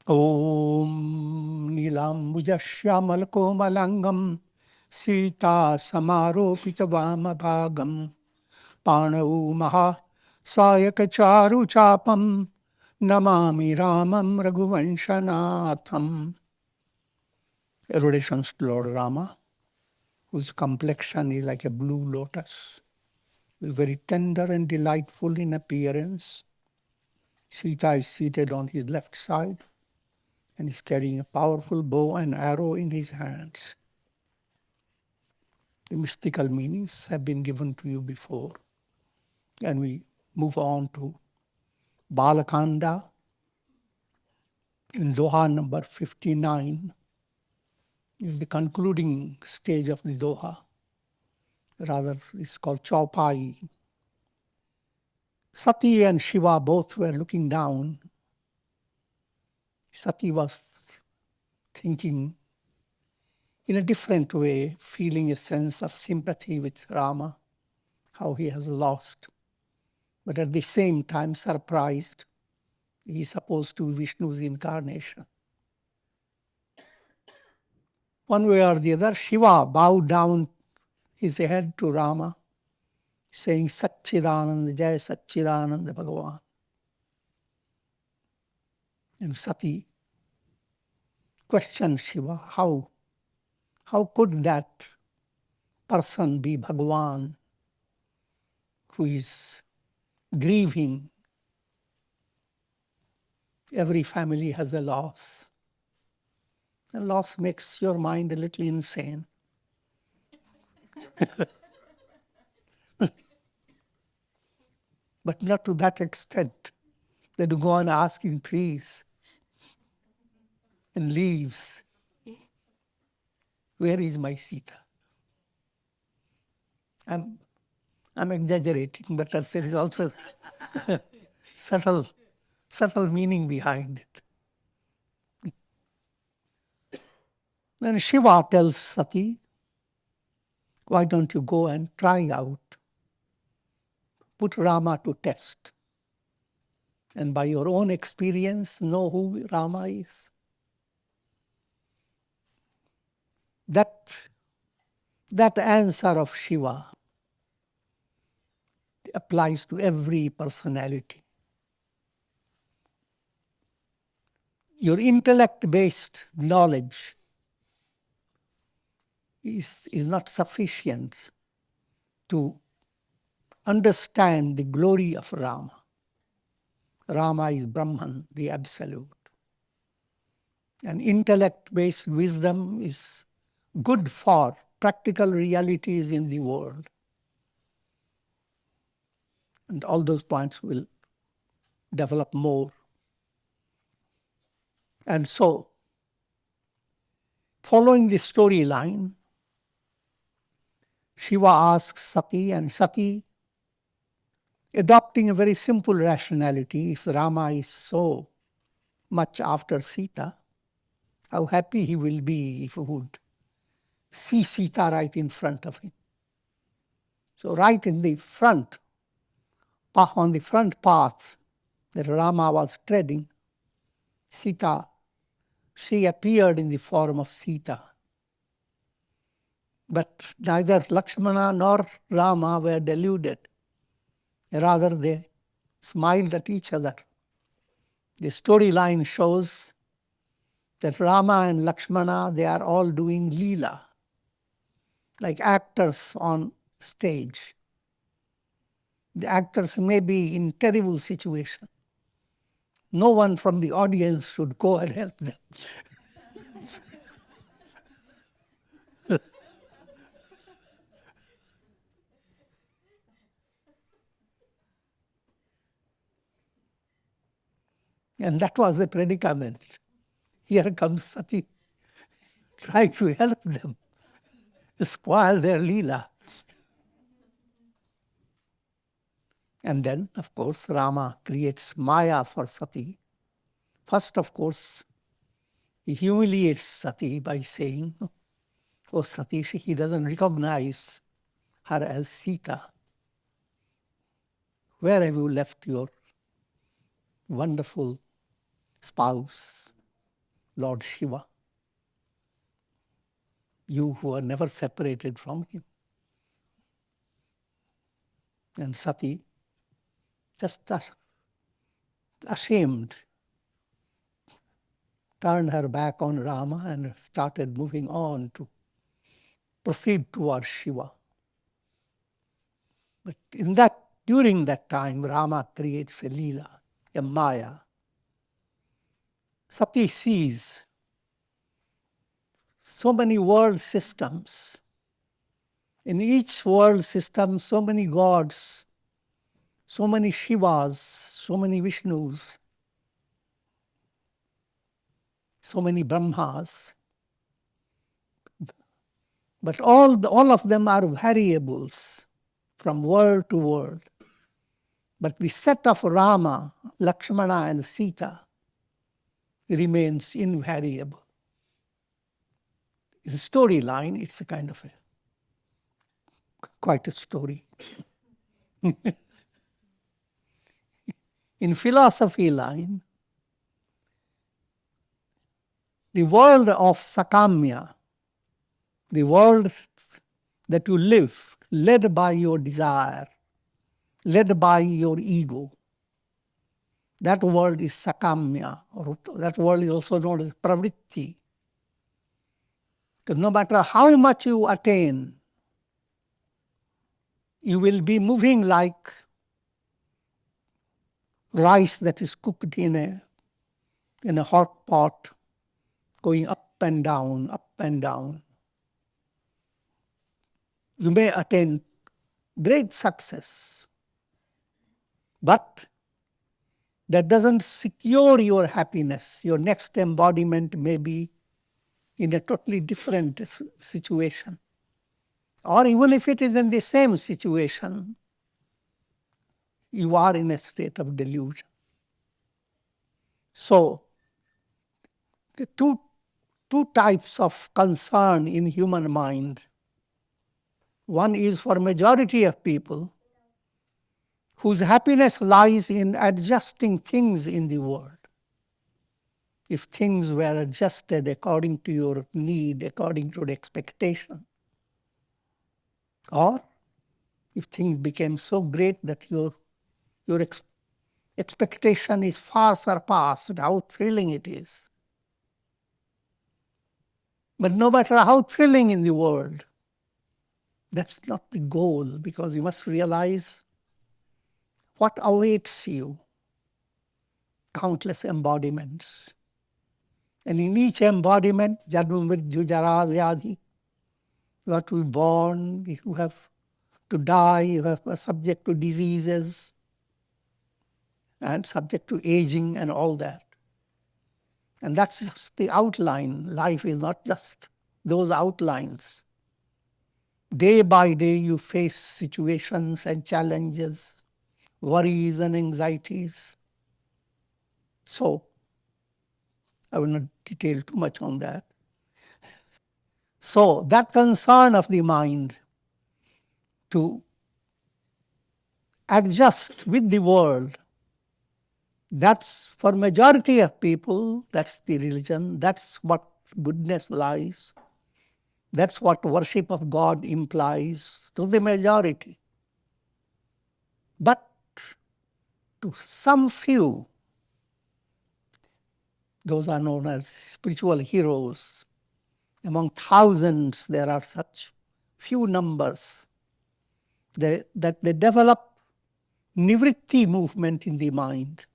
Om Nilambujasyamalakomalangam Sita Samaropitavamabhagam Panau Maha Sayakacharu Chapam Namami Ramam Raghuvanshanatham. Eruditions to Lord Rama, whose complexion is like a blue lotus, is very tender and delightful in appearance. Sita is seated on his left side and is carrying a powerful bow and arrow in his hands. The mystical meanings have been given to you before. And we move on to Bala Kanda in Doha number 59, is the concluding stage of the Doha. Rather, it's called Chaupai. Sati and Shiva both were looking down. Sati was thinking in a different way, feeling a sense of sympathy with Rama, how he has lost, but at the same time surprised. He is supposed to be Vishnu's incarnation. One way or the other, Shiva bowed down his head to Rama, saying, Satchidananda, Jai Satchidananda Bhagavan. And Sati questioned Shiva, how could that person be Bhagavan who is grieving? Every family has a loss. And loss makes your mind a little insane. But not to that extent that you go on asking trees and leaves, where is my Sita? I'm exaggerating, but there is also subtle meaning behind it. Then Shiva tells Sati, why don't you go and try out? Put Rama to test. And by your own experience, know who Rama is. That answer of Shiva applies to every personality. Your intellect-based knowledge is not sufficient to understand the glory of Rama. Rama is Brahman, the Absolute. And intellect-based wisdom is good for practical realities in the world. And all those points will develop more. And so, following the storyline, Shiva asks Sati, and Sati, adopting a very simple rationality, if Rama is so much after Sita, how happy he will be if he would see Sita right in front of him. So right in the front, on the front path that Rama was treading, Sita, she appeared in the form of Sita. But neither Lakshmana nor Rama were deluded. Rather, they smiled at each other. The storyline shows that Rama and Lakshmana, they are all doing Leela, like actors on stage. The actors may be in terrible situation. No one from the audience should go and help them. And that was the predicament. Here comes Sati, trying to help them, spoil their Leela. And then, of course, Rama creates Maya for Sati. First, of course, he humiliates Sati by saying, oh, Sati, he doesn't recognize her as Sita. Where have you left your wonderful spouse? Lord Shiva, you who are never separated from him. And Sati, just ashamed, turned her back on Rama and started moving on to proceed towards Shiva. But during that time, Rama creates a Leela, a Maya. Sati sees so many world systems. In each world system, so many gods, so many Shivas, so many Vishnus, so many Brahmas. But all of them are variables from world to world. But the set of Rama, Lakshmana, and Sita remains invariable. It's a storyline, it's a kind of quite a story. In philosophy line, the world of sakamya, the world that you live, led by your desire, led by your ego, that world is sakamya, or that world is also known as pravritti. Because no matter how much you attain, you will be moving like rice that is cooked in a hot pot, going up and down, up and down. You may attain great success, but that doesn't secure your happiness. Your next embodiment may be in a totally different situation. Or even if it is in the same situation, you are in a state of delusion. So, the two types of concern in human mind. One is for majority of people whose happiness lies in adjusting things in the world. If things were adjusted according to your need, according to the expectation, or if things became so great that your expectation is far surpassed, how thrilling it is. But no matter how thrilling in the world, that's not the goal, because you must realize what awaits you. Countless embodiments. And in each embodiment, Janma Mrityu Jara Vyadhi, you have to be born, you have to die, you are subject to diseases, and subject to aging and all that. And that's just the outline. Life is not just those outlines. Day by day you face situations and challenges, worries and anxieties. So, I will not detail too much on that. So, that concern of the mind to adjust with the world, that's for majority of people, that's the religion, that's what goodness lies, that's what worship of God implies to the majority. But to some few, those are known as spiritual heroes. Among thousands, there are such few numbers that they develop nivritti movement in the mind.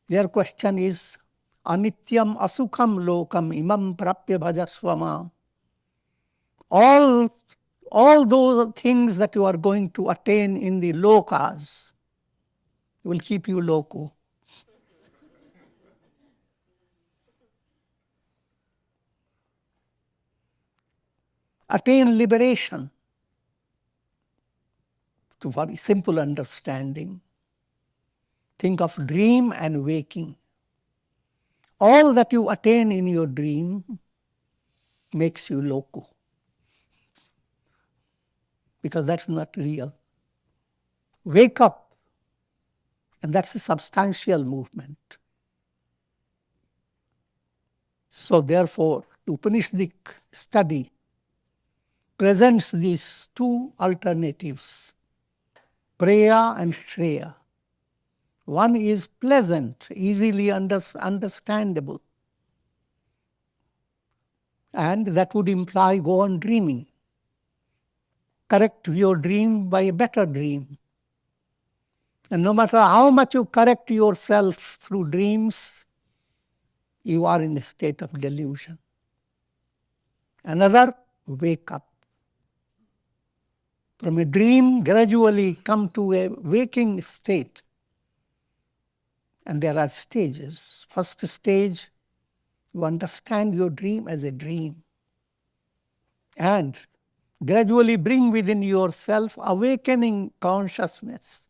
Their question is, anityam asukham lokam imam prapya bhajasvama. All those things that you are going to attain in the lokas will keep you loco. Attain liberation to very simple understanding. Think of dream and waking. All that you attain in your dream makes you loco, because that's not real. Wake up, and that's a substantial movement. So therefore, Upanishadic study presents these two alternatives, Preya and Shreya. One is pleasant, easily understandable, and that would imply go on dreaming. Correct your dream by a better dream. And no matter how much you correct yourself through dreams, you are in a state of delusion. Another, wake up. From a dream, gradually come to a waking state. And there are stages. First stage, you understand your dream as a dream. And gradually bring within yourself awakening consciousness.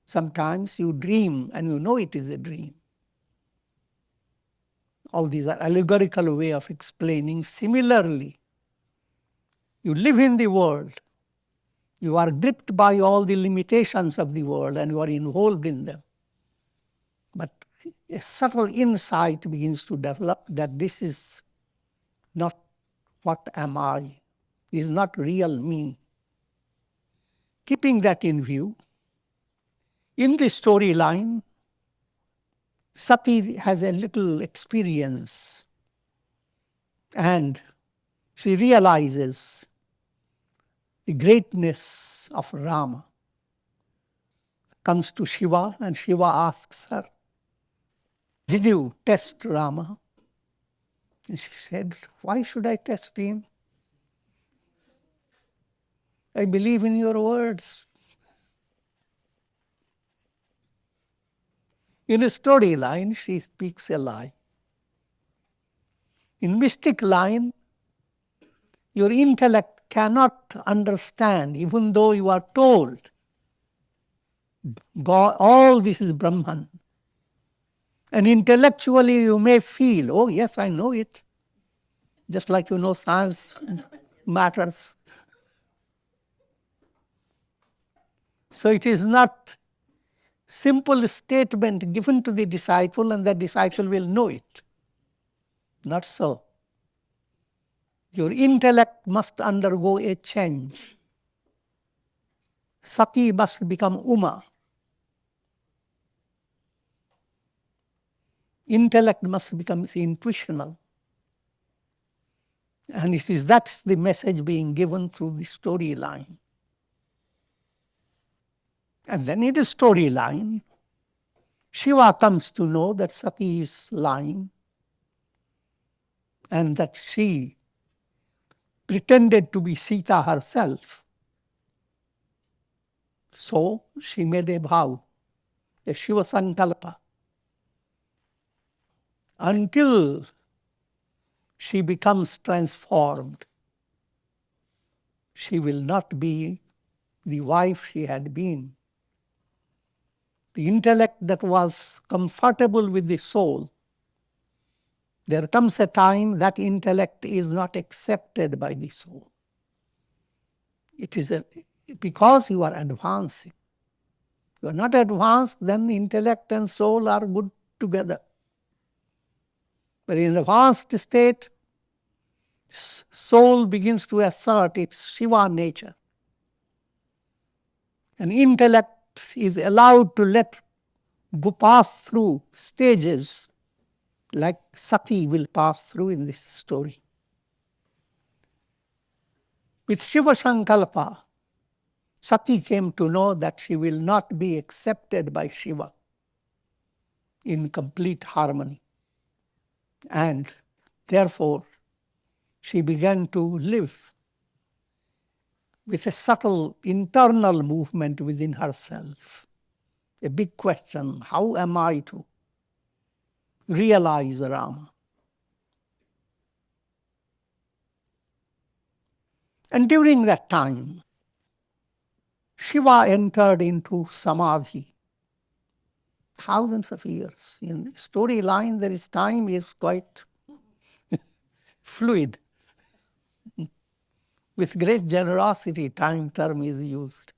Sometimes you dream and you know it is a dream. All these are allegorical way of explaining. Similarly, you live in the world. You are gripped by all the limitations of the world and you are involved in them. But a subtle insight begins to develop that this is not what am I. This is not real me. Keeping that in view, in the storyline, Sati has a little experience and she realizes the greatness of Rama. Comes to Shiva and Shiva asks her, did you test Rama? And she said, why should I test him? I believe in your words. In a storyline, she speaks a lie. In mystic line, your intellect cannot understand, even though you are told, God, all this is Brahman. And intellectually you may feel, oh yes, I know it. Just like you know science matters. So it is not simple statement given to the disciple and the disciple will know it. Not so. Your intellect must undergo a change. Sati must become Uma. Intellect must become intuitional. And that's the message being given through the storyline. And then in the storyline, Shiva comes to know that Sati is lying and that she pretended to be Sita herself. So she made a vow, a Shiva Sankalpa. Until she becomes transformed, she will not be the wife she had been. The intellect that was comfortable with the soul, there comes a time that intellect is not accepted by the soul. It is because you are advancing. You are not advanced, then intellect and soul are good together. But in advanced state, soul begins to assert its Shiva nature. And intellect is allowed to pass through stages like Sati will pass through in this story. With Shiva Sankalpa, Sati came to know that she will not be accepted by Shiva in complete harmony. And therefore, she began to live with a subtle internal movement within herself. A big question, how am I to realize Rama? And during that time, Shiva entered into samadhi. Thousands of years. In storyline, there is time is quite fluid. With great generosity, time term is used.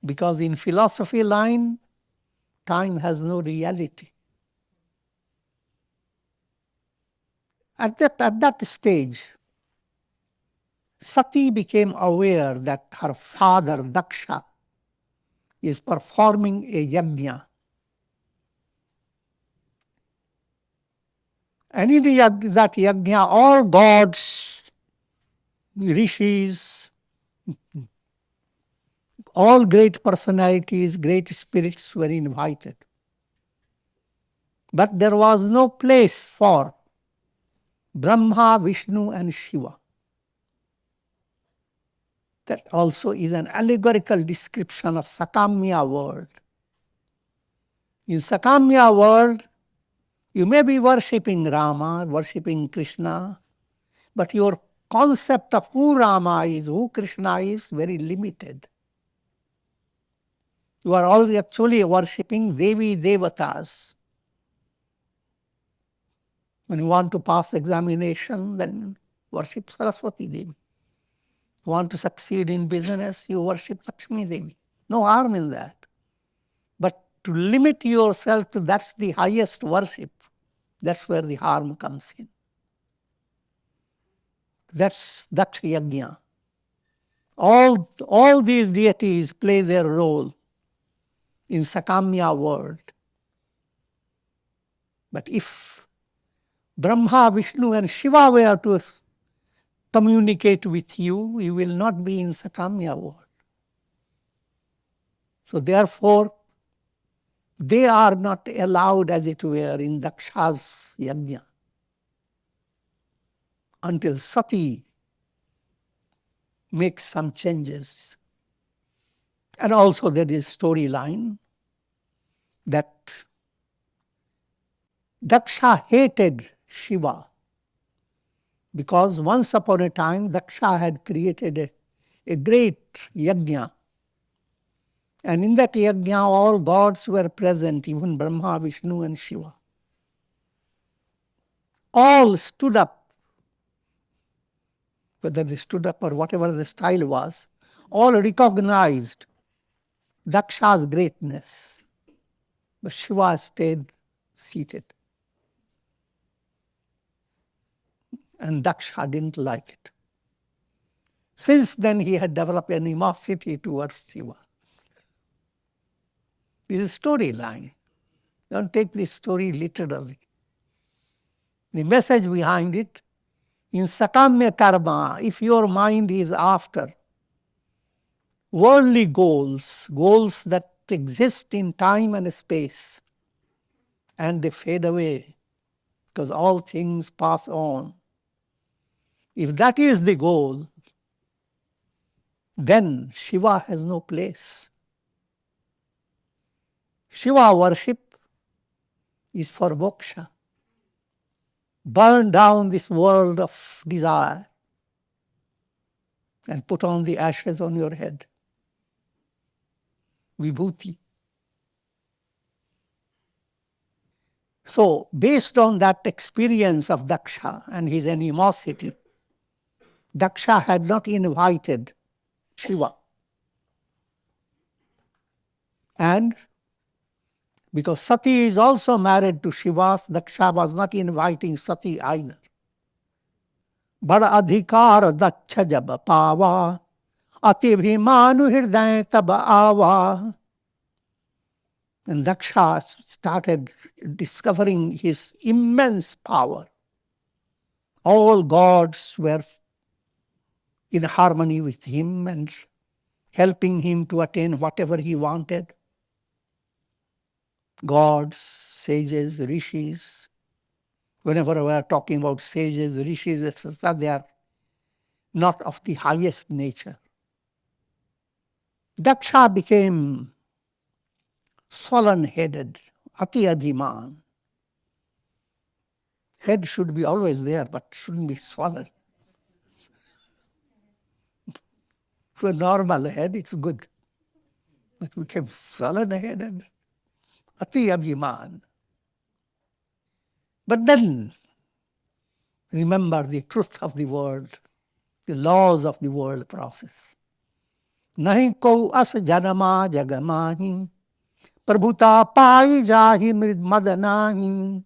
Because in philosophy line, time has no reality. At that stage, Sati became aware that her father, Daksha, is performing a yajna. And in that yajna, all gods, rishis, all great personalities, great spirits were invited. But there was no place for Brahma, Vishnu, and Shiva. That also is an allegorical description of Sakamya world. In Sakamya world, you may be worshipping Rama, worshipping Krishna, but your concept of who Rama is, who Krishna is, very limited. You are all actually worshipping Devi Devatas. When you want to pass examination, then worship Saraswati Devi. You want to succeed in business, you worship Lakshmi Devi. No harm in that. But to limit yourself to that's the highest worship, that's where the harm comes in. That's Daksha Yajna. All these deities play their role in Sakamya world. But if Brahma, Vishnu and Shiva were to communicate with you, you will not be in Sakamya world. So therefore, they are not allowed, as it were, in Daksha's yajna until Sati makes some changes. And also there is storyline that Daksha hated Shiva because once upon a time Daksha had created a great yajna. And in that yajna all gods were present, even Brahma, Vishnu and Shiva. All stood up, whether they stood up or whatever the style was, all recognized Daksha's greatness. But Shiva stayed seated. And Daksha didn't like it. Since then he had developed animosity towards Shiva. This is a storyline. Don't take this story literally. The message behind it, in Sakamya karma, if your mind is after worldly goals, goals that exist in time and space, and they fade away because all things pass on. If that is the goal, then Shiva has no place. Shiva worship is for moksha. Burn down this world of desire and put on the ashes on your head. Vibhuti. So, based on that experience of Daksha and his animosity, Daksha had not invited Shiva. And because Sati is also married to Shiva, Daksha was not inviting Sati either. Bada adhikar daksha jab pava, ati bhimanu hirday tab ava. And Daksha started discovering his immense power. All gods were in harmony with him and helping him to attain whatever he wanted. Gods, sages, rishis. Whenever we are talking about sages, rishis, etc., they are not of the highest nature. Daksha became sullen-headed, ati abhiman. Head should be always there, but shouldn't be swollen. For a normal head, it's good. But became sullen-headed, ati abhiman. But then, remember the truth of the world, the laws of the world process. Nahi ko as janama jagamahi, prabhuta pai jahi mrid madanahi.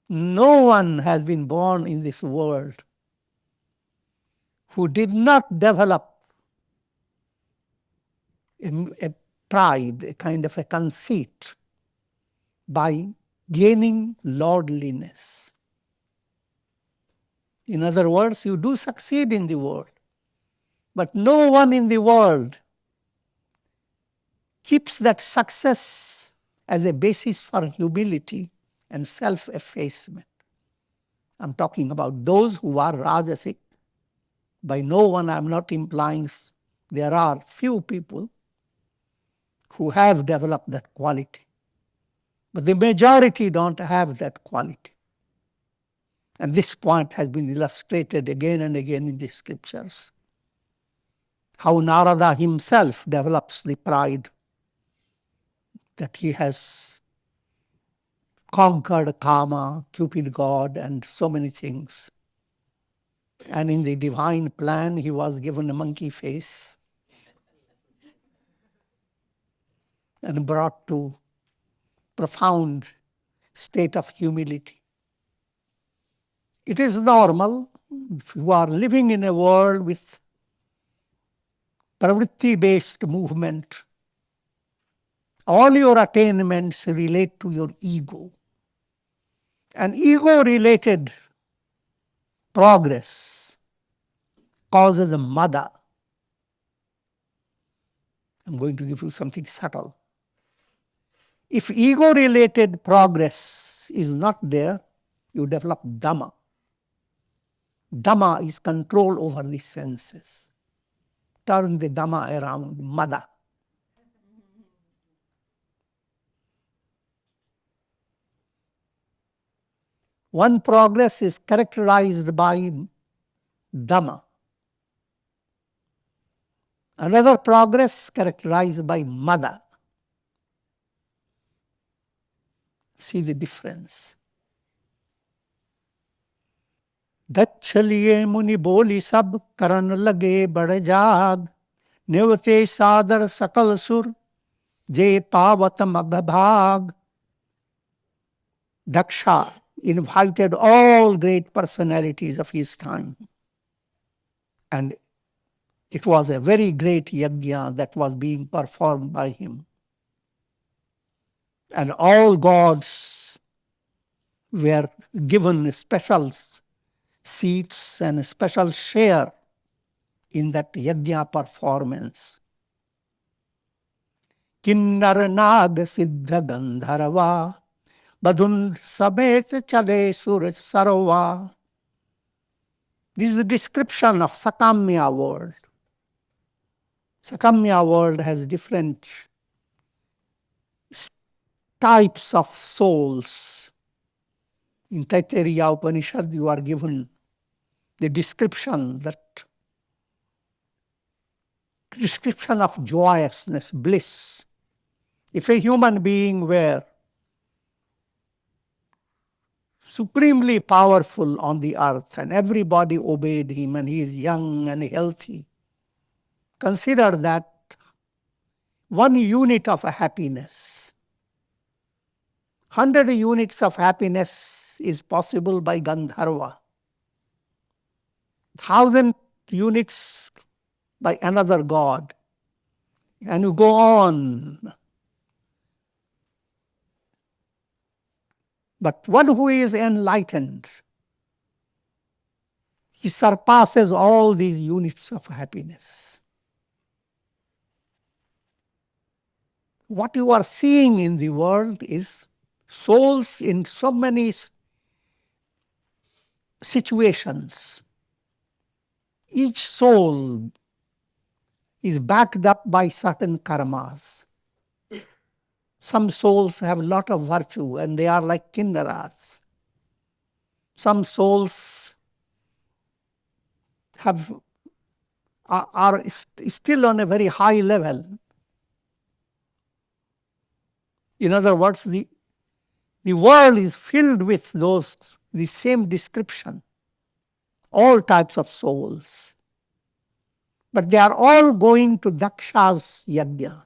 No one has been born in this world who did not develop a pride, a kind of a conceit, by gaining lordliness. In other words, you do succeed in the world, but no one in the world keeps that success as a basis for humility and self-effacement. I'm talking about those who are rajasic. By no one, I'm not implying there are few people who have developed that quality. But the majority don't have that quality. And this point has been illustrated again and again in the scriptures. How Narada himself develops the pride that he has conquered Kama, Cupid God, and so many things. And in the divine plan, he was given a monkey face and brought to profound state of humility. It is normal if you are living in a world with pravritti-based movement. All your attainments relate to your ego. And ego-related progress causes a mada. I'm going to give you something subtle. If ego-related progress is not there, you develop dhamma. Dhamma is control over the senses. Turn the dhamma around, mada. One progress is characterized by dhamma. Another progress characterized by mada. See the difference. Dachaliye muni boli sab karan lage bad jaag nevate sadar sakal sur je pavatam abhabhag. Daksha invited all great personalities of his time. And it was a very great yajna that was being performed by him. And all gods were given special seats and a special share in that yajna performance. Kinnar nag siddha gandharva badhun samet chale suraj sarva. This is the description of sakamya world. Sakamya world has different types of souls. In Taittiriya Upanishad, you are given the description of joyousness, bliss. If a human being were supremely powerful on the earth and everybody obeyed him and he is young and healthy, consider that 1 unit of happiness. 100 units of happiness is possible by Gandharva. 1,000 units by another god. And you go on. But one who is enlightened, he surpasses all these units of happiness. What you are seeing in the world is souls in so many situations. Each soul is backed up by certain karmas. Some souls have a lot of virtue and they are like kinnaras. Some souls are still on a very high level. In other words, the world is filled with the same description. All types of souls. But they are all going to Daksha's yajna.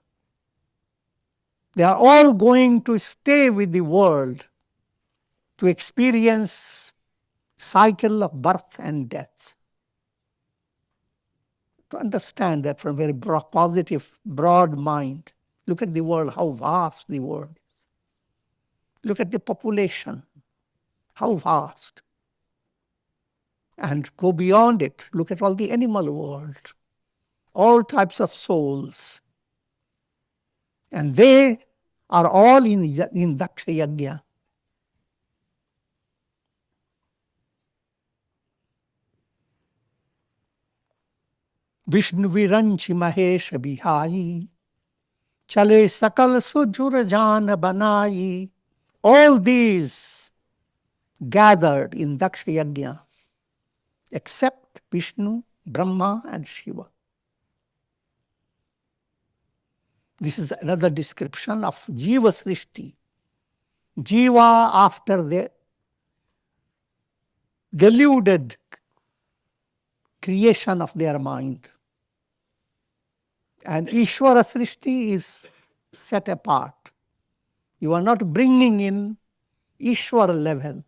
They are all going to stay with the world to experience cycle of birth and death. To understand that from a very positive, broad mind. Look at the world, how vast the world is. Look at the population, how vast. And go beyond it. Look at all the animal world, all types of souls. And they are all in Daksha Yajna. Vishnu Viranchi Mahesh Bihai, Chale Sakal Sujur Jan Banai. All these gathered in Daksha Yajna, except Vishnu, Brahma, and Shiva. This is another description of Jiva Srishti. Jiva, after the deluded creation of their mind. And Ishvara Srishti is set apart. You are not bringing in Ishvara level.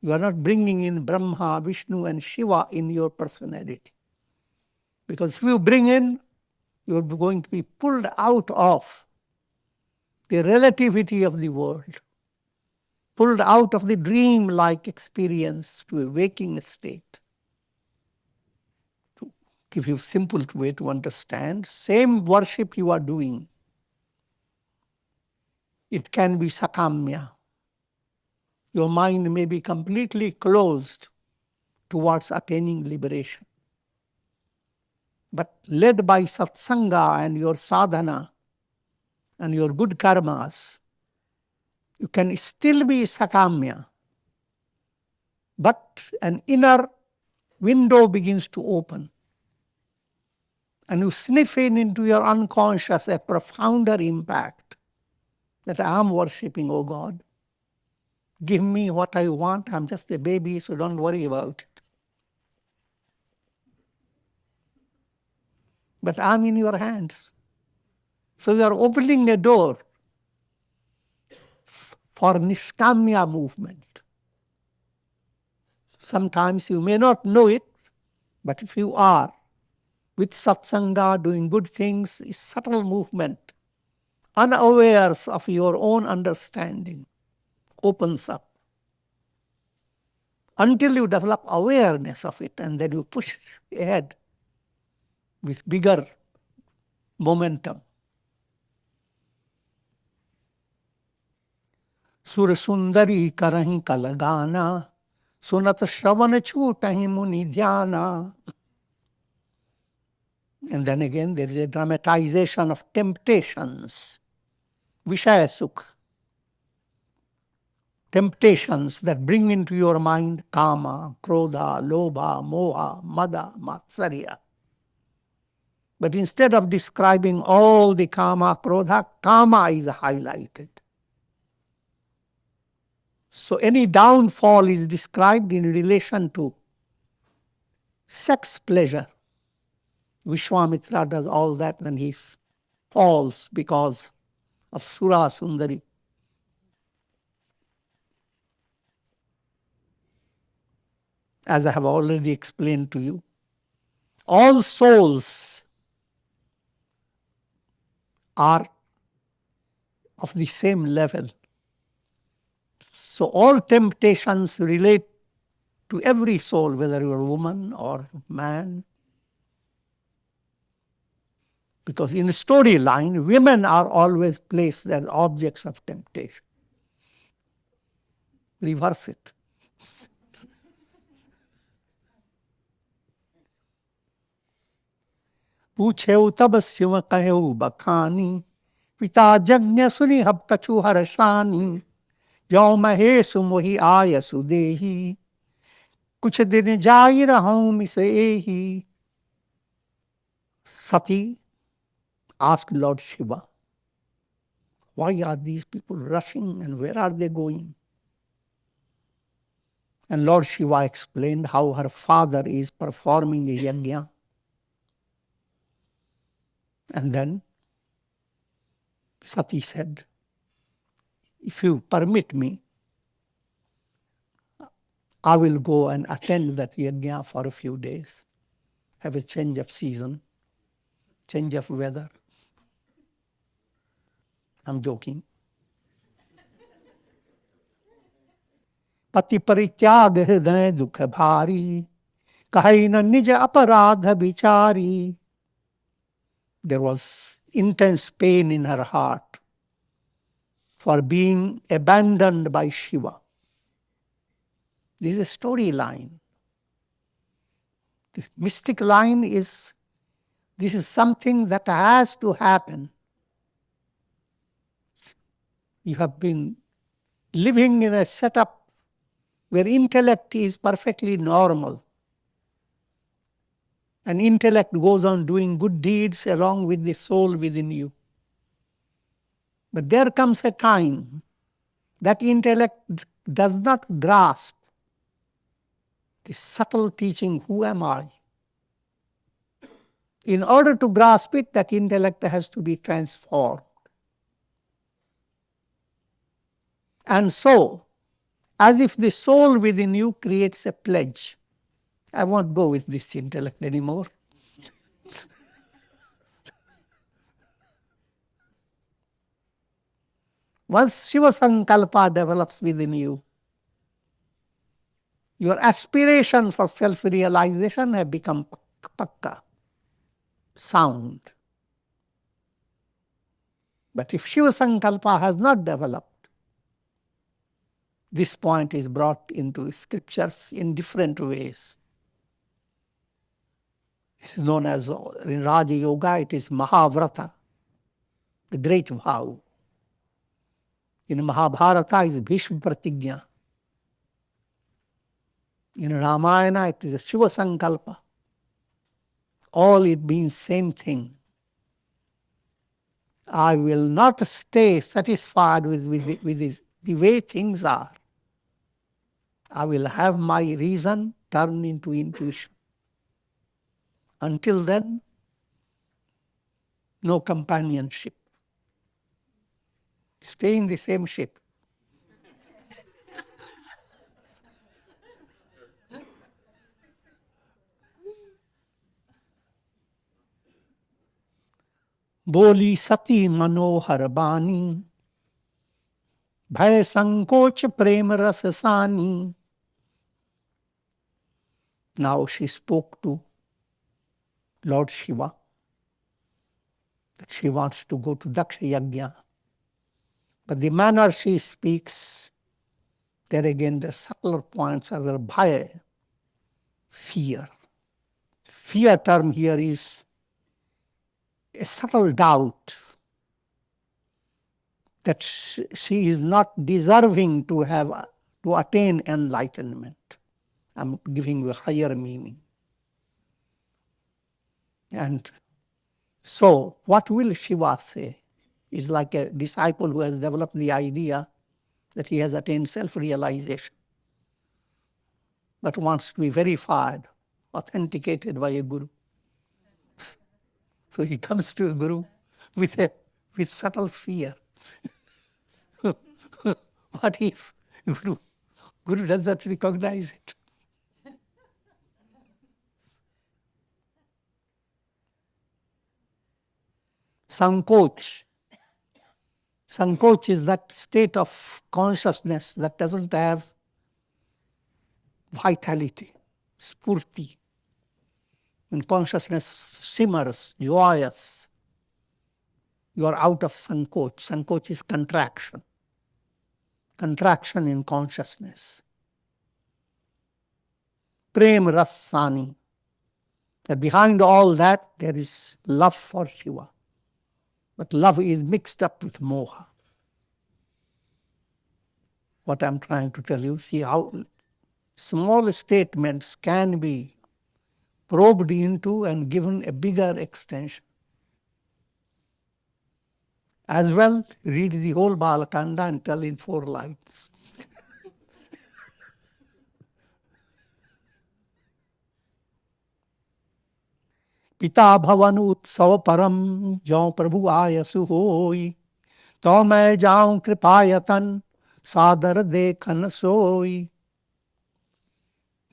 You are not bringing in Brahma, Vishnu, and Shiva in your personality. Because if you bring in, you are going to be pulled out of the relativity of the world, pulled out of the dream-like experience to a waking state. To give you a simple way to understand, same worship you are doing, it can be sakamya. Your mind may be completely closed towards attaining liberation. But led by satsanga and your sadhana and your good karmas, you can still be sakamya. But an inner window begins to open. And you sniff in into your unconscious a profounder impact that I am worshipping, oh God. Give me what I want. I'm just a baby, so don't worry about it. But I'm in your hands. So you are opening a door for Nishkamya movement. Sometimes you may not know it, but if you are with satsanga, doing good things, is subtle movement, unawares of your own understanding, opens up. Until you develop awareness of it, and then you push ahead with bigger momentum. Sur Sundari Karahi Kalagana, Sunat Shravan Chutahi Muni Dhyana. And then again there is a dramatization of temptations, Vishaya Sukh. Temptations that bring into your mind kama, krodha, lobha, moha, mada, matsarya. But instead of describing all the kama, krodha, kama is highlighted. So any downfall is described in relation to sex pleasure. Vishwamitra does all that, then he falls because of Sura Sundari. As I have already explained to you, all souls are of the same level. So all temptations relate to every soul, whether you're a woman or man. Because in the storyline, women are always placed as objects of temptation. Reverse it. पूछेउ तब शिव कहेउ बखानी, पिता जज्ञ सुनि hub कछु हर्षानी, जो महेशु मोहि आयसु देही, कुछ दिन जाई रहूं मिस एही. Sati asked Lord Shiva, why are these people rushing and where are they going? And Lord Shiva explained how her father is performing a yajna. And then Sati said, if you permit me, I will go and attend that yajna for a few days, have a change of season, change of weather. I'm joking. पति परित्याग हृदय दुख भारी, कहीं न निज अपराध विचारी. There was intense pain in her heart for being abandoned by Shiva. This is a storyline. The mystic line is, this is something that has to happen. You have been living in a setup where intellect is perfectly normal. And intellect goes on doing good deeds along with the soul within you. But there comes a time that intellect does not grasp the subtle teaching, who am I? In order to grasp it, that intellect has to be transformed. And so, as if the soul within you creates a pledge, I won't go with this intellect anymore. Once Shiva Sankalpa develops within you, your aspiration for self-realization have become pakka, sound. But if Shiva Sankalpa has not developed, this point is brought into scriptures in different ways. It's known as, in Raja Yoga, it is Mahavrata, the great vow. In Mahabharata is Bhishma Pratigya. In Ramayana it is Shiva Sankalpa. All it means same thing. I will not stay satisfied with the way things are. I will have my reason turn into intuition. Until then, no companionship. Stay in the same ship. बोली सती मनोहर बानी, भय संकोच प्रेम रस सानी. Now she spoke to Lord Shiva that she wants to go to Daksha Yajna. But the manner she speaks, there again the subtler points are the bhaya, fear. Fear term here is a subtle doubt that she is not deserving to attain enlightenment. I'm giving you a higher meaning. And so, what will Shiva say? Is like a disciple who has developed the idea that he has attained self-realization, but wants to be verified, authenticated by a guru. So he comes to a guru with subtle fear. What if guru does not recognize it? Sankoch. Sankoch is that state of consciousness that doesn't have vitality, spurti. When consciousness simmers, joyous, you are out of sankoch. Sankoch is contraction. Contraction in consciousness. Prem Rasani. That behind all that there is love for Shiva. But love is mixed up with moha. What I'm trying to tell you, see how small statements can be probed into and given a bigger extension. As well, read the whole Bala Kanda and tell in 4 lines. पिता भवन उत्सव परम जौ प्रभु आयसु होई, तो मैं जाऊं कृपायतन सादर देखन सोई.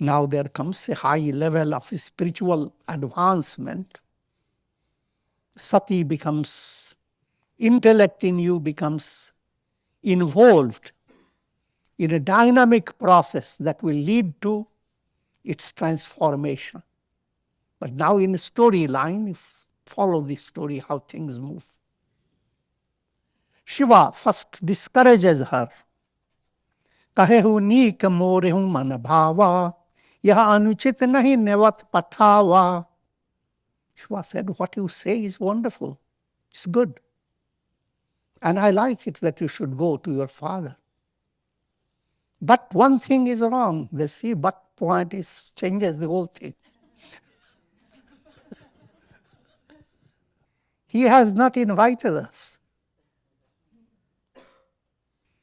Now there comes a high level of spiritual advancement. Sati becomes, intellect in you becomes involved in a dynamic process that will lead to its transformation. But now in a storyline, follow the story, how things move. Shiva first discourages her. Kahehu neek morehu man bhava, yaha anuchit nahi nevat pathawa. Shiva said, what you say is wonderful. It's good. And I like it that you should go to your father. But one thing is wrong. The see but point changes the whole thing. He has not invited us.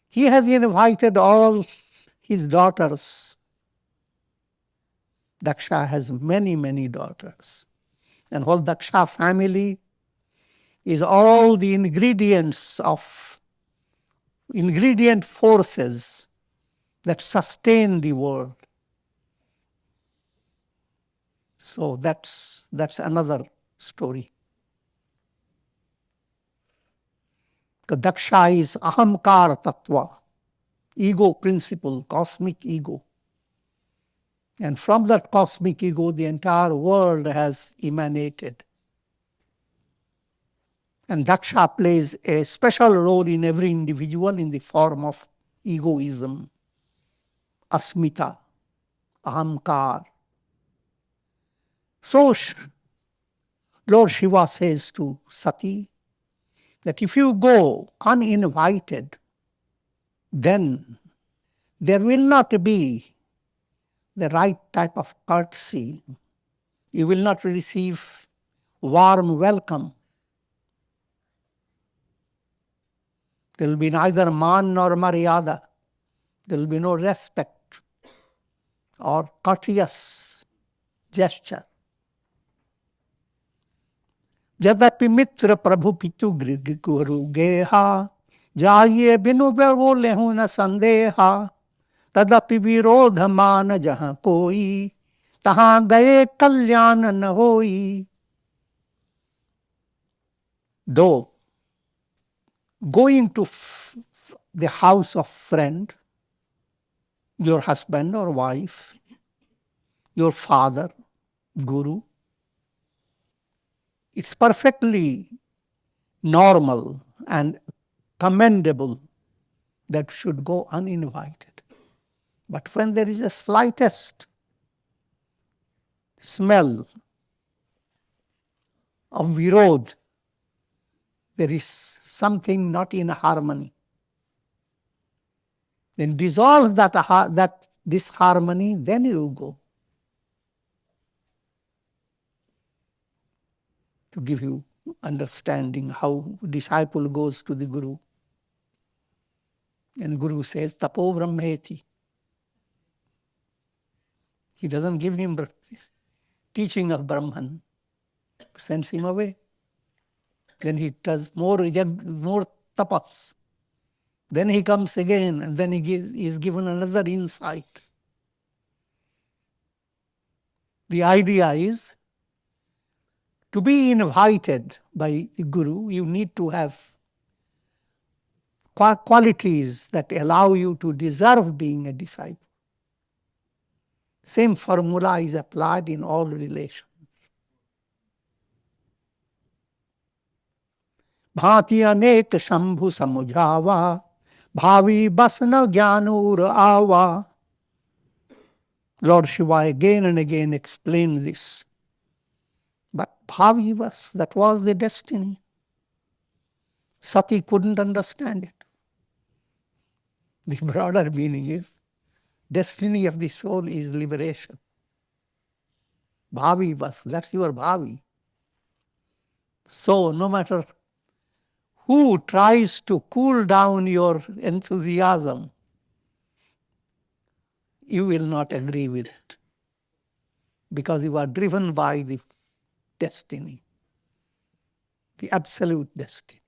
He has invited all his daughters. Daksha has many, many daughters. And whole Daksha family is all the ingredient forces that sustain the world. So that's another story. Daksha is ahamkar tattva, ego principle, cosmic ego. And from that cosmic ego, the entire world has emanated. And Daksha plays a special role in every individual in the form of egoism, asmita, ahamkar. So Lord Shiva says to Sati that if you go uninvited, then there will not be the right type of courtesy. You will not receive warm welcome. There will be neither man nor maryada. There will be no respect or courteous gesture. Jadapi mitra prabhu pitu guru geha, jaye binu bole hu na sandeha, tadapi virodha mana jahan koi, tahan gaye kalyan na hoi. Though going to the house of friend, your husband or wife, your father, guru, it's perfectly normal and commendable that should go uninvited. But when there is the slightest smell of virod, there is something not in harmony. Then dissolve that disharmony, then you go. To give you understanding how disciple goes to the Guru. And Guru says, Tapo Brahmeti. He doesn't give him teaching of Brahman, sends him away. Then he does more tapas. Then he comes again, and then he is given another insight. The idea is, to be invited by the Guru, you need to have qualities that allow you to deserve being a disciple. Same formula is applied in all relations. Bhati anek shambhu samujhava, bhavi basna jnanur ava. Lord Shiva again and again explained this. But bhavi was, that was the destiny. Sati couldn't understand it. The broader meaning is, destiny of the soul is liberation. Bhavi was, that's your bhavi. So no matter who tries to cool down your enthusiasm, you will not agree with it. Because you are driven by the destiny, the absolute destiny.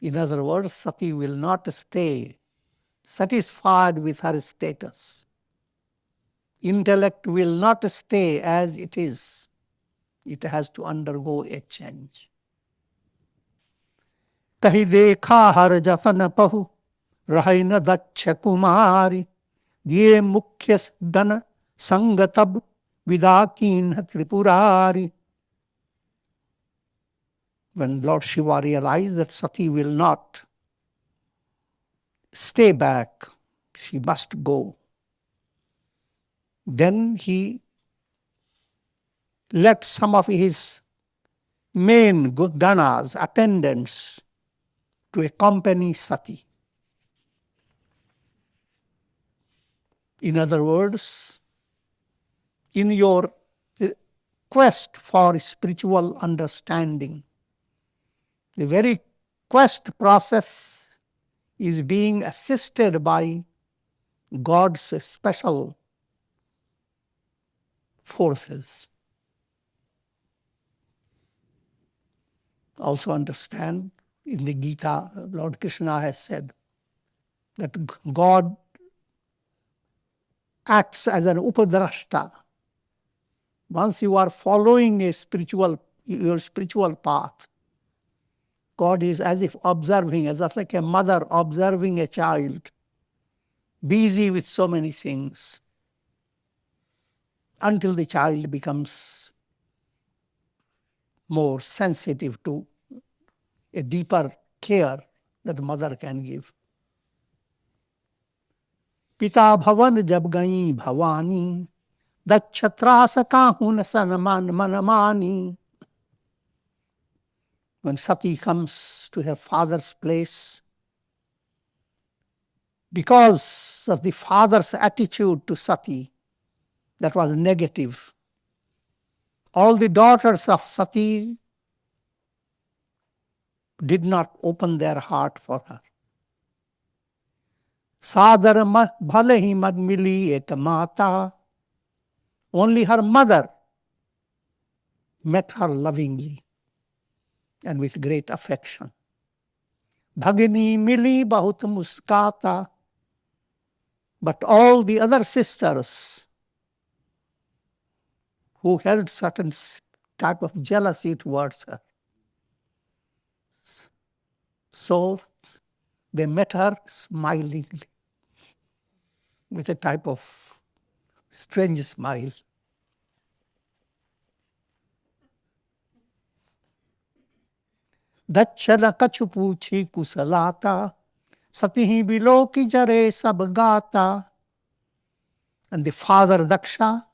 In other words, Sati will not stay satisfied with her status. intellect will not stay as it is. It has to undergo a change. Kahi dekha har jatan pahu, rahi na daksha kumari, diye mukhya dan sangatab vidakin tripurari. When Lord Shiva realized that Sati will not stay back, she must go, then he let some of his main ganas, attendants, to accompany Sati. In other words, in your quest for spiritual understanding, the very quest process is being assisted by God's special forces. Also understand, in the Gita, Lord Krishna has said that God acts as an upadrashta. Once you are following your spiritual path, God is as if observing, as like a mother observing a child, busy with so many things, until the child becomes more sensitive to a deeper care that mother can give. Pita bhavan jab gayi bhavani, dachatra kahun sanaman manamani. When Sati comes to her father's place, because of the father's attitude to Sati, that was negative, all the daughters of Sati did not open their heart for her. Sadar bhale hi mad mili ek mata. Only her mother met her lovingly and with great affection. Bhagini mili bahut muskata. But all the other sisters who held certain type of jealousy towards her, so they met her smilingly, with a type of strange smile. Dachana kachu puchi kusalata, satihi biloki jare sabgata. And the father Daksha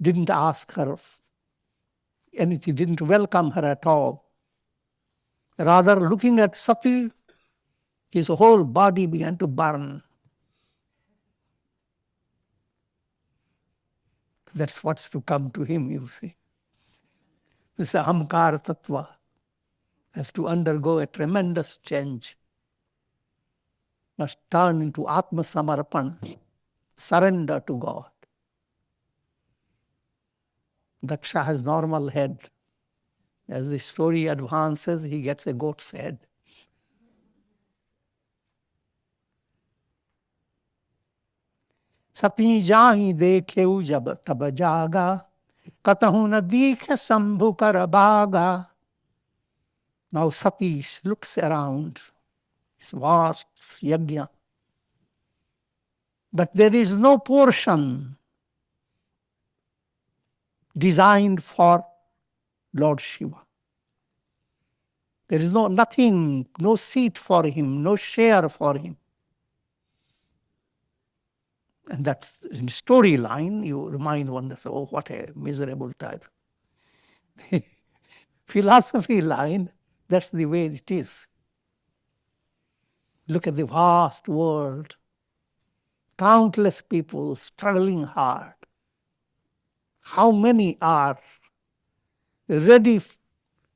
didn't ask her anything, didn't welcome her at all. Rather, looking at Sati, his whole body began to burn. That's what's to come to him, you see. This ahamkar tattva has to undergo a tremendous change. Must turn into atma samarpana, surrender to God. Daksha has normal head. As the story advances, he gets a goat's head. Sati jahi dekheu jab tab jaga, katahu na dikhe sambhu karabaga. Now Sati looks around, this vast yajna, but there is no portion designed for Lord Shiva. There is nothing, no seat for him, no share for him. And that in storyline, you remind one, oh, what a miserable type. Philosophy line, that's the way it is. Look at the vast world, countless people struggling hard. How many are ready,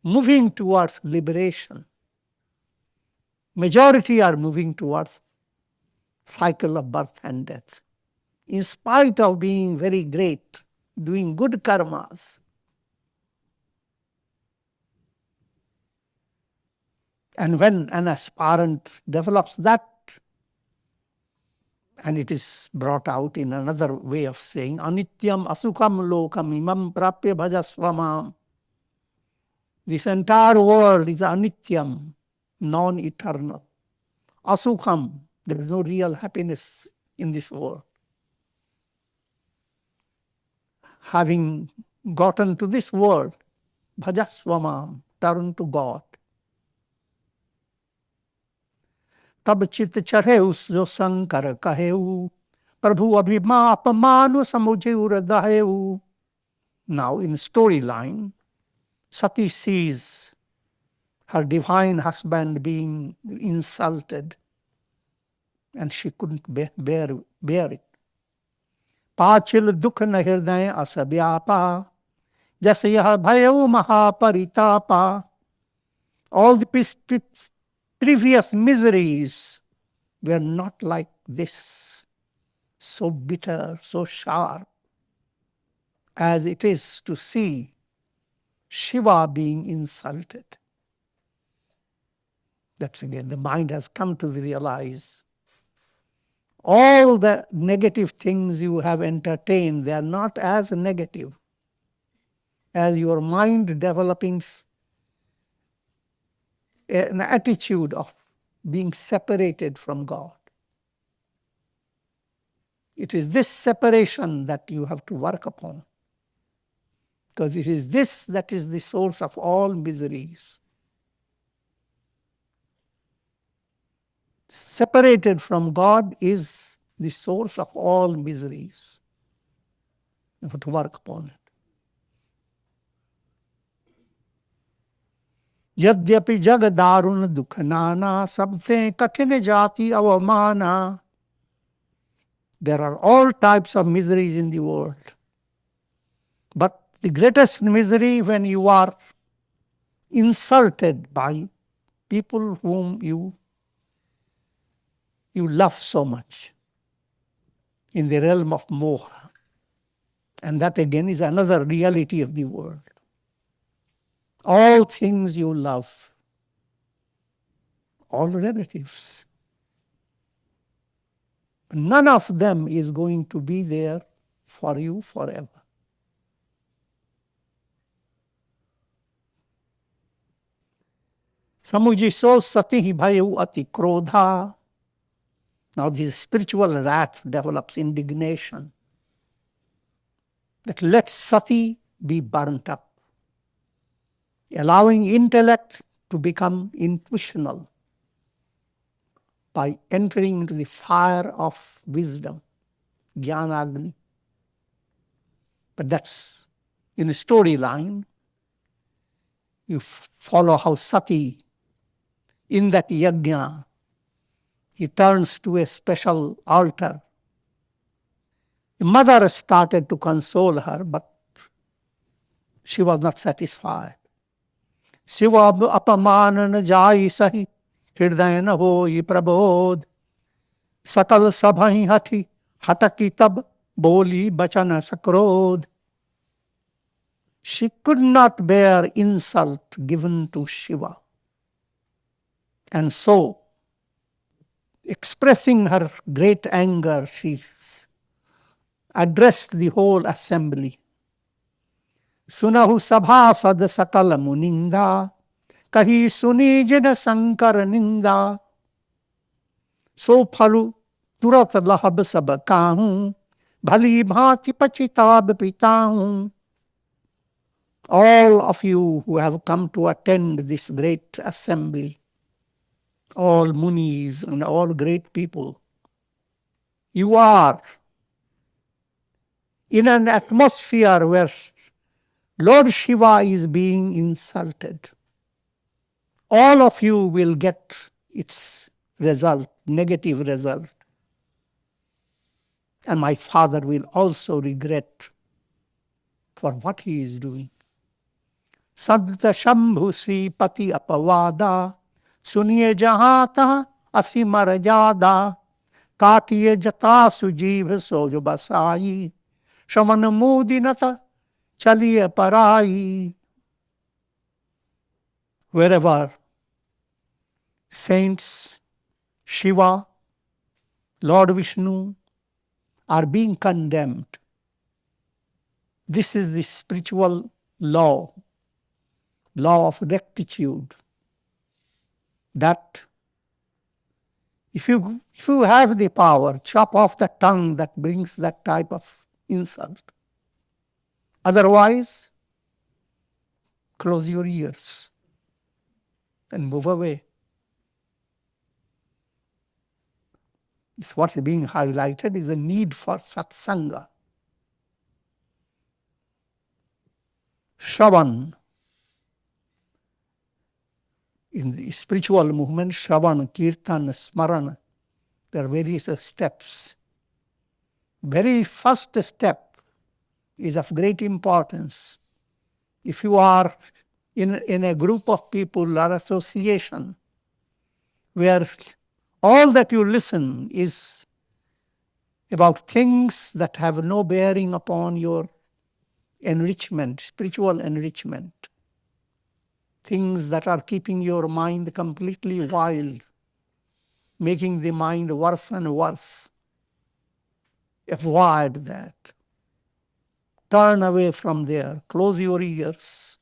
moving towards liberation? Majority are moving towards cycle of birth and death. In spite of being very great, doing good karmas. And when an aspirant develops that And it is brought out in another way of saying, Anityam asukam lokam imam prapya bhajasvamam. This entire world is anityam, non-eternal. Asukham, there is no real happiness in this world. Having gotten to this world, bhajasvamam, turn to God. Tab chit chadheu jo sankar kaheu, prabhu abhima apamanu samujhe uradaheu. Now in storyline, Sati sees her divine husband being insulted, and she couldn't bear it. Pachil dukh na hirday asabyapa, jaise yah bhayo mahaparitapa. All the previous miseries were not like this, so bitter, so sharp, as it is to see Shiva being insulted. That's again, the mind has come to realize all the negative things you have entertained, they are not as negative as your mind developing an attitude of being separated from God. It is this separation that you have to work upon, because it is this that is the source of all miseries. Separated from God is the source of all miseries. You have to work upon it. Yadyapi jag darun dukh nana, sabse kathin jati avamana. There are all types of miseries in the world. But the greatest misery when you are insulted by people whom you love so much, in the realm of moksha. And that again is another reality of the world. All things you love, all relatives, none of them is going to be there for you forever. Swamiji so sati bhayu ati krodha. Now this spiritual wrath develops indignation. That let sati be burnt up, allowing intellect to become intuitional by entering into the fire of wisdom, jnanagni. But that's in a storyline. You follow how Sati, in that yajna, he turns to a special altar. The mother started to console her, but she was not satisfied. Shiva apaman jai sahi, hriday na hoi prabodh. Sakal sabhahi hati, hataki tab, boli bachana sakrodh. She could not bear insult given to Shiva. And so, expressing her great anger, she addressed the whole assembly. Sunahu sabhasad sakala muninda, kahi suni jana sankar ninda. So phalu turat lahab sab kahu, bhali bhati pachitab pitahu. All of you who have come to attend this great assembly, all munis and all great people, you are in an atmosphere where Lord Shiva is being insulted. All of you will get its result, negative result. And my father will also regret for what he is doing. Sadta Shambhu Sri Pati Apavada, Suniye Jahata Asimarajada, Katiye Jata Sujeev Sojo Basai, Shaman Mudinata Chaliye Parai. Wherever saints, Shiva, Lord Vishnu are being condemned. This is the spiritual law of rectitude, that if you have the power, chop off the tongue that brings that type of insult. Otherwise, close your ears and move away. What's being highlighted is the need for satsanga. Shravan. In the spiritual movement, Shravan, Kirtan, Smaran, there are various steps. Very first step is of great importance. If you are in a group of people or association where all that you listen is about things that have no bearing upon your enrichment, spiritual enrichment, things that are keeping your mind completely wild, making the mind worse and worse, avoid that. Turn away from there. Close your ears.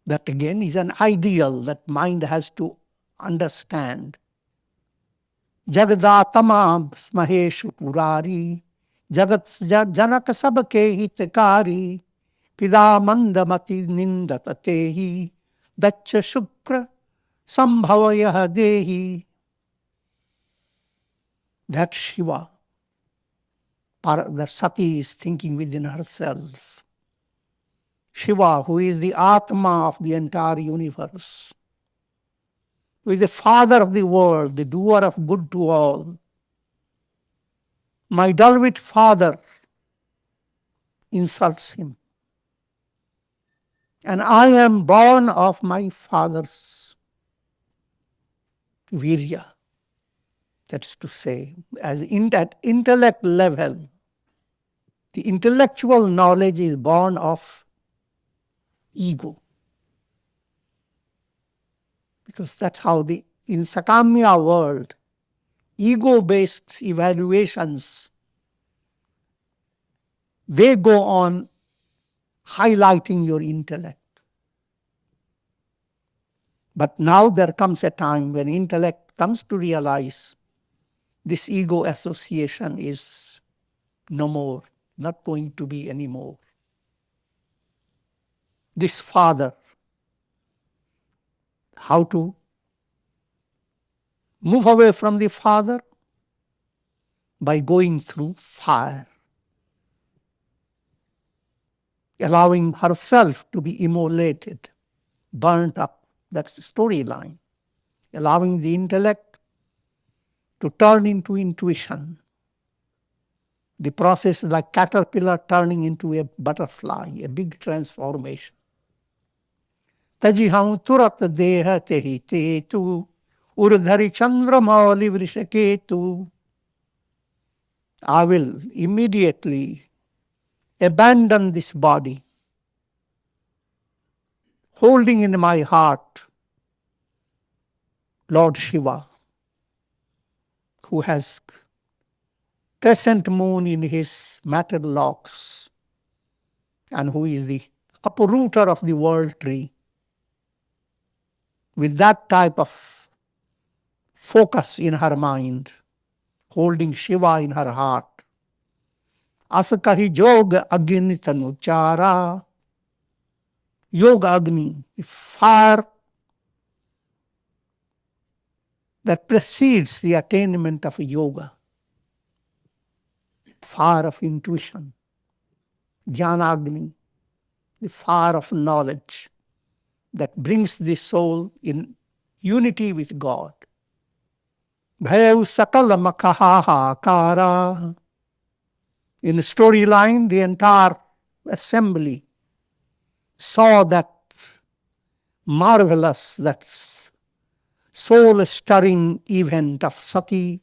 That again is an ideal that mind has to understand. Jagadatama smaheshu purari, jagat janak sabke hitakari, pida mandamati nindatatehi, dacha shukra sambhavaya dehi. That Shiva, that Sati is thinking within herself. Shiva, who is the Atma of the entire universe, who is the father of the world, the doer of good to all. My dull-wit father insults him. And I am born of my father's virya. That's to say, as at intellect level, the intellectual knowledge is born of ego. Because that's how in Sakamya world, ego-based evaluations, they go on highlighting your intellect. But now there comes a time when intellect comes to realize this ego association is no more, not going to be anymore. This father, how to move away from the father? By going through fire, allowing herself to be immolated, burnt up. That's the storyline. Allowing the intellect to turn into intuition. The process is like caterpillar turning into a butterfly, a big transformation. Tajiham turat deha tehi tetu, urdhari chandramauli vrishaketu. I will immediately abandon this body, holding in my heart Lord Shiva, who has crescent moon in his matted locks, and who is the uprooter of the world tree. With that type of focus in her mind, holding Shiva in her heart, Asakahi Yoga-agni tanuchara, Yoga-agni, the fire that precedes the attainment of yoga, fire of intuition, jnanagni, the fire of knowledge that brings the soul in unity with God. Bhayav sakala makaha kara. In the storyline, the entire assembly saw that marvelous, that soul-stirring event of Sati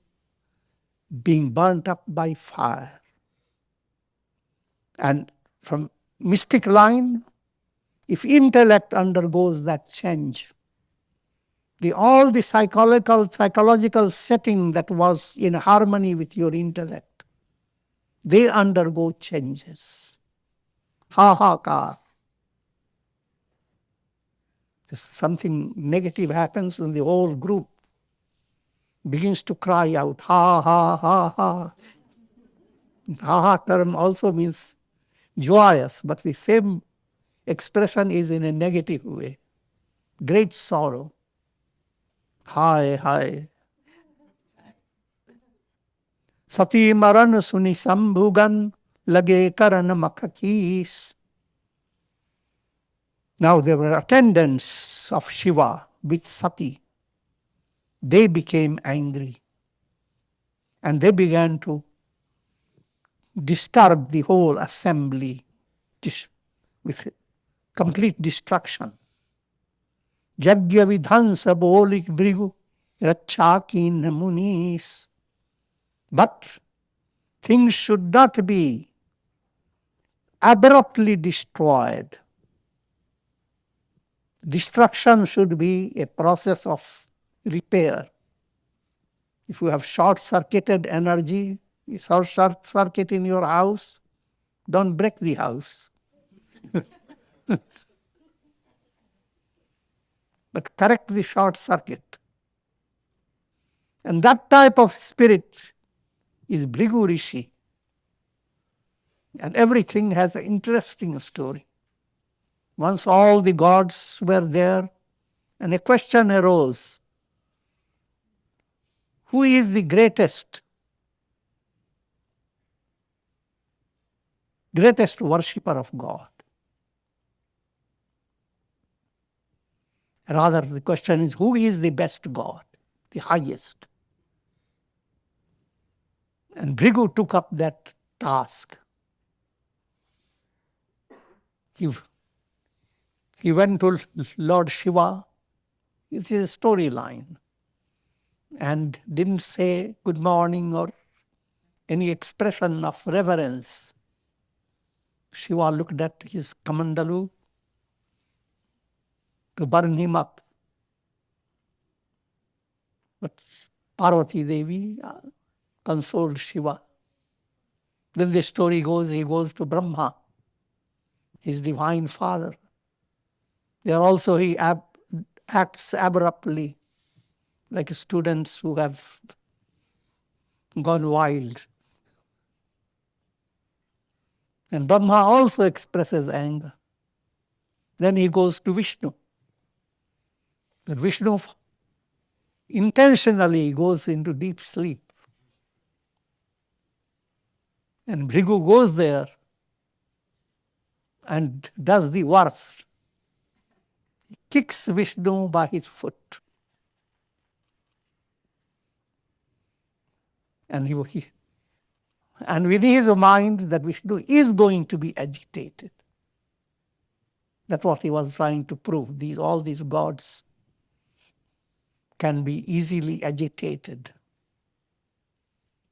being burnt up by fire. And from mystic line, if intellect undergoes that change, All the psychological setting that was in harmony with your intellect, they undergo changes. Hahakar. If something negative happens, and the whole group begins to cry out, ha, ha, ha, ha. Ha, ha term also means joyous, but the same expression is in a negative way. Great sorrow. Hi, hi. Sati maran suni sambhugan lage karan makakis. Now there were attendants of Shiva with Sati. They became angry and they began to disturb the whole assembly with complete destruction. Yagya vidhansa bolik brigu rachakin munis. But things should not be abruptly destroyed. Destruction should be a process of repair. If you have short-circuited energy, short-circuit in your house, don't break the house. But correct the short circuit. And that type of spirit is Bhrigu Rishi. And everything has an interesting story. Once all the gods were there, and a question arose. Who is the greatest worshipper of God? Rather, the question is, who is the best God, the highest? And Bhrigu took up that task. He went to Lord Shiva. It is a storyline. And didn't say good morning or any expression of reverence. Shiva looked at his kamandalu to burn him up. But Parvati Devi consoled Shiva. Then the story goes, he goes to Brahma, his divine father. There also he acts abruptly, like students who have gone wild. And Brahma also expresses anger. Then he goes to Vishnu. But Vishnu intentionally goes into deep sleep. And Bhrigu goes there and does the worst. He kicks Vishnu by his foot. And within his mind that Vishnu is going to be agitated. That's what he was trying to prove. All these gods can be easily agitated.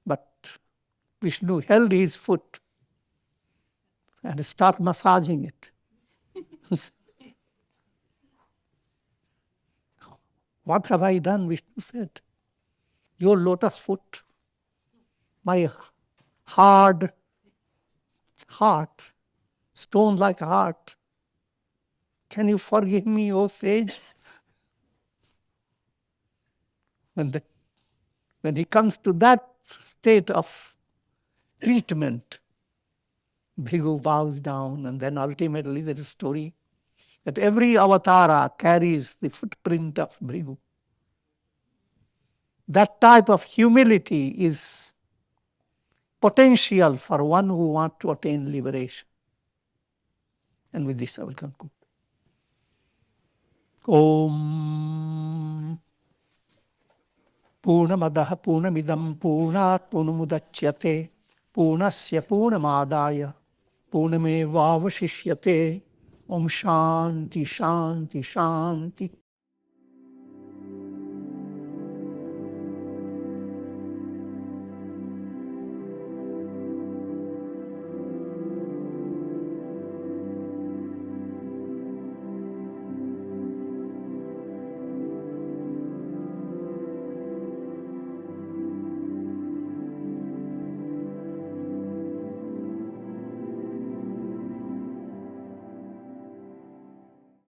But Vishnu held his foot and started massaging it. What have I done? Vishnu said. Your lotus foot, my hard heart, stone like heart. Can you forgive me, O sage? When he comes to that state of treatment, Bhrigu bows down, and then ultimately there is a story that every avatara carries the footprint of Bhrigu. That type of humility is potential for one who wants to attain liberation. And with this I will conclude. Om Purnamadaha Purnamidam Purnat Purnamudachyate Purnasya Purnamadaya Purnamevavashishyate Om Shanti Shanti Shanti.